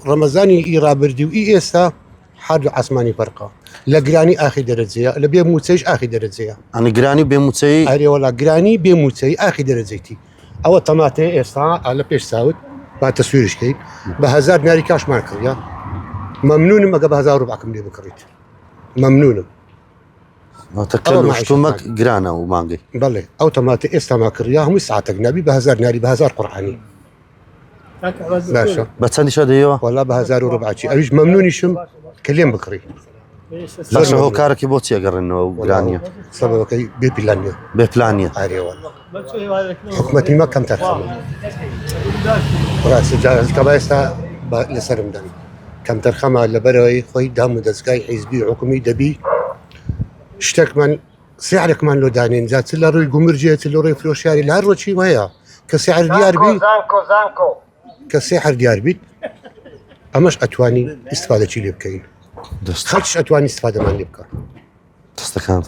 ڕەمەزانی ئیڕابردی و ئێستا حرد عسمانی فەرقە لە گرانی ئاخی دەرەجەیە لە بێموچەیش ئاخی دەرەجەیە ئەنی گرانی بێموچەی ئەرێوەڵا گرانی بێموچەی ئاخی دەرەجەیتی ئەوە تەماتەیە ئێستا لە پێش ساوت با تەسویرشکەیت بە 1000 ناری کاشمان کڕیا مەمنونم ئەگە بە 1000 ڕوبعکم لێ بکڕیت مەمنونم شتومەک گرانە و مانگەی بەڵێ ئەو تەماتە ئێستاما کڕیا هەمووی ساعتێک نابی بە 1000 ناری بە 1000 قورعانی باشە بە چەندیشە دەیەوە وەڵا بە 1000 ڕوبعچی ئەویش مەمنونیشم کە لێم بکڕی باشە هۆکارێکی بۆ چێگەڕێنەوە و گرانیە سەبەکەی بێ پیلانیە بێ پلانیە ئارێوە حکومەتی مە کەم تەرخەمە ڕاستی کە ئێستا لەسرم دەن کەم تەرخەمە لەبەرەوەی خۆی دام و دەستگای حیزبی حکومی دەبی شتێکمان سیعرێکمان لۆ دانێن جا چ لە ڕووی گومرجێت لە ڕێی فرۆشیاری لە هەر ڕۆچی وەیە کە سیعر دیار بیت کە سیحر دیار بیت ئەمەش ئەتوانی ئیستفادەچی لێ بکەین خەڵکیش ئەتوانی ئیستفادەمان لێ بکە دەستەکان